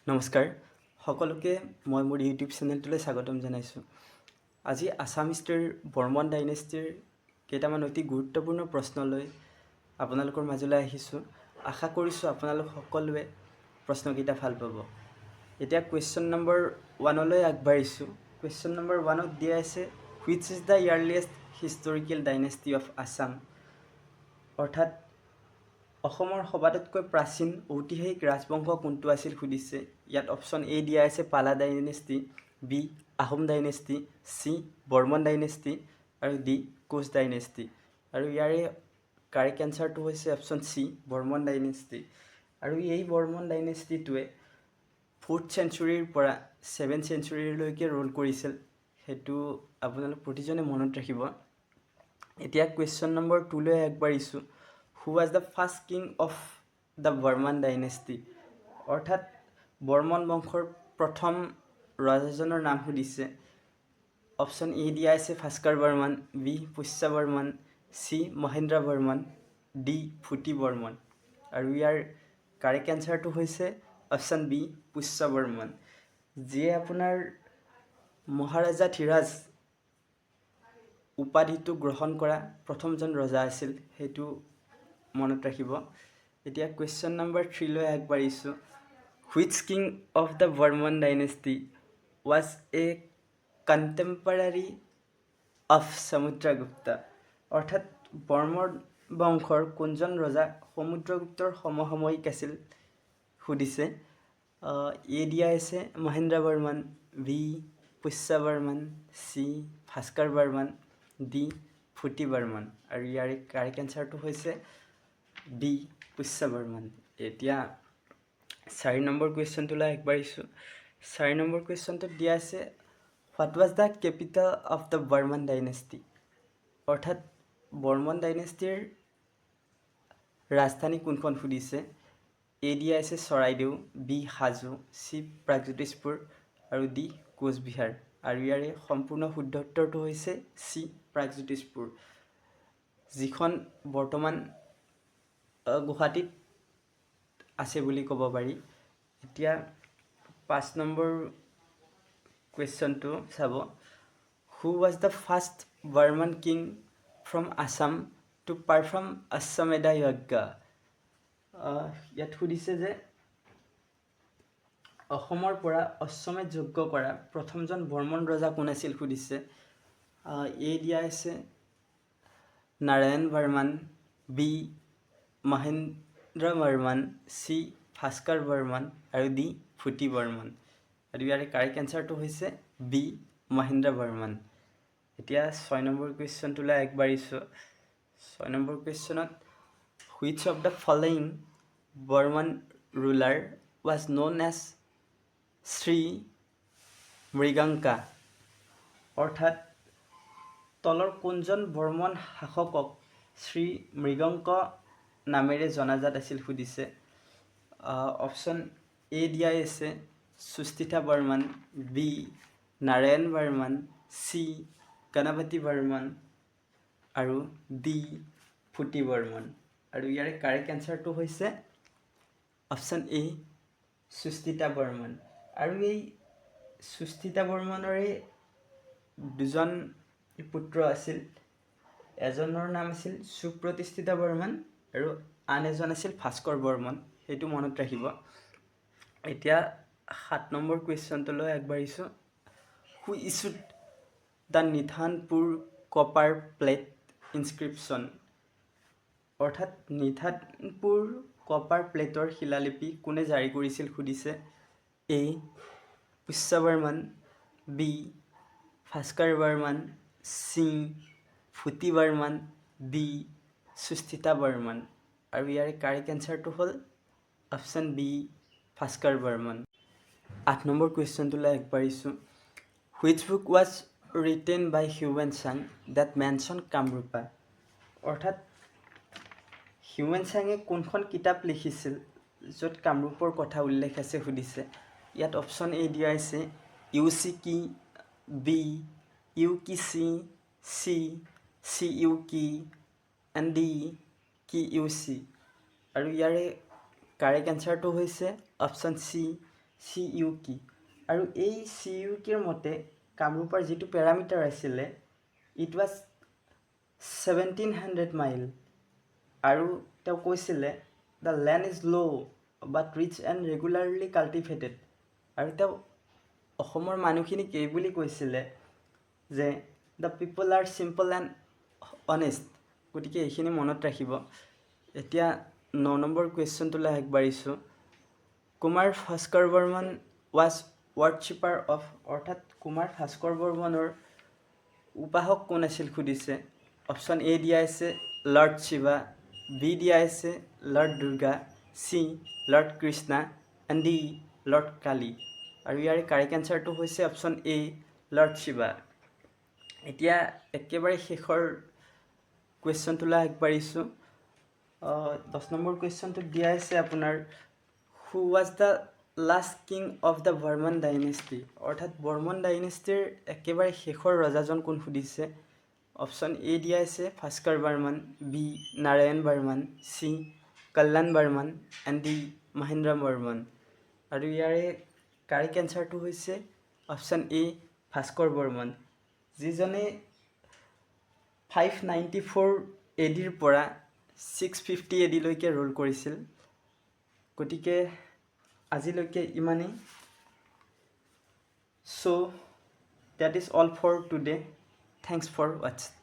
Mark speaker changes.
Speaker 1: নমস্কাৰ সকলোকে মই মোৰ ইউটিউব চেনেলটোলৈ স্বাগতম জনাইছোঁ। আজি আছাম হিষ্ট্ৰীৰ বৰ্মন ডাইনেষ্টিৰ কেইটামান অতি গুৰুত্বপূৰ্ণ প্ৰশ্ন লৈ আপোনালোকৰ মাজলৈ আহিছোঁ। আশা কৰিছোঁ আপোনালোক সকলোৱে প্ৰশ্নকেইটা ভাল পাব। এতিয়া কুৱেশ্যন নম্বৰ 1লৈ আগবাঢ়িছোঁ। কুৱেশ্যন নম্বৰ 1ত দিয়া আছে which is the earliest historical dynasty of Assam, অৰ্থাৎ অসমৰ সবাতোতকৈ প্ৰাচীন ঐতিহাসিক ৰাজবংশ কোনটো আছিল সুধিছে। ইয়াত অপশ্যন এ দিয়া আছে Pala dynasty, B Ahom dynasty, C Varman dynasty আৰু ডি কোচ ডাইনেষ্টি। আৰু ইয়াৰে কাৰেক্ট এনচাৰটো হৈছে অপশ্যন চি বৰ্মন ডাইনেষ্টি। আৰু এই বৰ্মন ডাইনেষ্টিটোৱে 4th চেঞ্চুৰীৰ পৰা 7th চেঞ্চুৰীলৈকে ৰুল কৰিছিল। সেইটো আপোনালোক প্ৰতিজনে মনত ৰাখিব। এতিয়া কুৱেশ্যন নম্বৰ 2লৈ আগবাঢ়িছোঁ। Who was the first king of the Burman dynasty? অৰ্থাৎ বৰ্মন বংশৰ প্ৰথম ৰজাজনৰ নাম সুধিছে। অপশ্যন এ দিয়া আছে Bhaskar Varman, B Pushya Varman, C Mahendra Varman, D Bhuti Varman. আৰু ইয়াৰ কাৰেক্ট এনচাৰটো হৈছে অপশ্যন বি পুষ্য বৰ্মন, যিয়ে আপোনাৰ মহাৰাজা ধীৰাজ উপাধিটো গ্ৰহণ কৰা প্ৰথমজন ৰজা আছিল। সেইটো মনত ৰাখিব। এতিয়া কুৱেশ্যন নম্বৰ 3লৈ আগবাঢ়িছোঁ। Which king of the Varman dynasty was a contemporary of Samudragupta, অৰ্থাৎ বৰ্মন বংশৰ কোনজন ৰজা সমুদ্ৰগুপ্তৰ সমসাময়িক আছিল সুধিছে। এ দিয়া আছে Mahendra Varman, B Pushya Varman, C Bhaskar Varman, D Bhuti Varman. আৰু ইয়াৰে কাৰেক্ট এনচাৰটো হৈছে ডি পুষ্য বৰ্মন। এতিয়া 4 নম্বৰ কুৱেশ্যনটোলৈ আগবাঢ়িছোঁ। 4 নম্বৰ কুৱেশ্যনটোত দিয়া আছে what was the capital of the Varman dynasty, অৰ্থাৎ বৰ্মন ডাইনেষ্টিৰ ৰাজধানী কোনখন সুধিছে। এ দিয়া আছে চৰাইদেউ, বি হাজো, চি প্ৰাগজ্যোতিষপুৰ আৰু ডি কোচবিহাৰ। আৰু ইয়াৰে সম্পূৰ্ণ শুদ্ধ উত্তৰটো হৈছে চি প্ৰাগজ্যোতিষপুৰ, যিখন বৰ্তমান গুৱাহাটীত আছে বুলি ক'ব পাৰি। এতিয়া 5 নম্বৰ কুৱেশ্যনটো চাব। Who was the first Varman king from Assam to perform অশ্বমেধ যজ্ঞ। ইয়াত সুধিছে যে অসমৰ পৰা অশ্বমেধ যজ্ঞ কৰা প্ৰথমজন বৰ্মন ৰজা কোন আছিল সুধিছে। এ দিয়া আছে নাৰায়ণ বৰ্মন, বি মহেন্দ্ৰ বৰ্মন, চি ভাস্কৰ বৰ্মন আৰু ডি ভূতি বৰ্মন। আৰু ইয়াৰে কাৰেক্ট এনচাৰটো হৈছে বি মহেন্দ্ৰ বৰ্মন। এতিয়া 6 নম্বৰ কুৱেশ্যনটোলৈ আগবাঢ়িছোঁ। 6 নম্বৰ কুৱেশ্যনত which of the following Varman ruler was known as Shri Mriganka, অৰ্থাৎ তলৰ কোনজন বৰ্মন শাসকক শ্ৰী মৃগংক নামেৰে জনাজাত আছিল সুধিছে। অপশ্যন এ দিয়া আছে সুস্থিতা বৰ্মন, বি নাৰায়ণ বৰ্মন, চি গণপতি বৰ্মন আৰু ডি ভূতি বৰ্মন। আৰু ইয়াৰে কাৰেক্ট এনচাৰটো হৈছে অপশ্যন এ সুস্থিতা বৰ্মন। আৰু এই সুস্থিতা বৰ্মনৰে দুজন পুত্ৰ আছিল। এজনৰ নাম আছিল সুপ্ৰতিষ্ঠিতা বৰ্মন আৰু আন এজন আছিল ভাস্কৰ বৰ্মন। সেইটো মনত ৰাখিব। এতিয়া 7 নম্বৰ কুৱেশ্যনটোলৈ আগবাঢ়িছোঁ। Who issued the Nidhanpur copper plate inscription, অৰ্থাৎ নিধানপুৰ কপাৰ প্লেটৰ শিলালিপি কোনে জাৰি কৰিছিল সুধিছে। A Pushya Varman, B Bhaskar Varman, C Bhuti Varman, D Susthita Varman. আৰু ইয়াৰে কাৰেক্ট এনচাৰটো হ'ল option B Bhaskar Varman. 8 number কুৱেশ্যনটোলৈ আগবাঢ়িছোঁ। Which book was written by Hiuen Tsang that mention Kamarupa, অৰ্থাৎ হিউৱেন চাঙে কোনখন কিতাপ লিখিছিল য'ত কামৰূপৰ কথা উল্লেখ আছে সুধিছে। ইয়াত অপশ্যন এ দিয়া আছে ইউ চি কি, বি ইউ কি চি, চি চি ইউ কি এণ্ড ডি কি ইউ চি। আৰু ইয়াৰে কাৰেক্ট এনচাৰটো হৈছে অপশ্যন চি CUK আৰু এই CUKৰ মতে কামৰূপৰ যিটো পেৰামিটাৰ আছিলে ইট ৱাজ 1700 মাইল আৰু তেওঁ কৈছিলে the land is law' but rich and regularly cultivated আৰু তেওঁ অসমৰ মানুহখিনিক এই বুলি কৈছিলে যে the people R simple and honest গতিকে এইখিনি মনত ৰাখিব এতিয়া 9 নম্বৰ কুৱেশ্যনটোলৈ আগবাঢ়িছোঁ কুমাৰ ভাস্কৰ বৰ্মন ৱাজ ৱৰ্ডশ্বিপাৰ অফ অৰ্থাৎ কুমাৰ ভাস্কৰ বৰ্মনৰ উপাসক কোন আছিল সুধিছে অপশ্যন এ দিয়া আছে লৰ্ড শিৱা বি দিয়া আছে lord Durga C lord Krishna and D lord Kali আৰু ইয়াৰ কাৰেক্ট এনচাৰটো হৈছে অপশ্যন এ লৰ্ড শিৱা এতিয়া একেবাৰে শেষৰ কুৱেশ্যনটোলৈ আগবাঢ়িছোঁ 10 নম্বৰ কুৱেশ্যনটোত দিয়া আছে আপোনাৰ who was the last king of the Varman dynasty অৰ্থাৎ বৰ্মন ডাইনেষ্টিৰ একেবাৰে শেষৰ ৰজাজন কোন সুধিছে অপশ্যন এ দিয়া আছে ভাস্কৰ বৰ্মন বি নাৰায়ণ বৰ্মন চি কল্যাণ বৰ্মন এণ্ড ডি মহেন্দ্ৰ বৰ্মন আৰু ইয়াৰে কাৰেক্ট এনচাৰটো হৈছে অপশ্যন এ ভাস্কৰ বৰ্মন যিজনে 594 ADৰ পৰা 650 ADলৈকে ৰুল কৰিছিল গতিকে আজিলৈকে ইমানেই so' that is all for today thanks for ৱাটছিং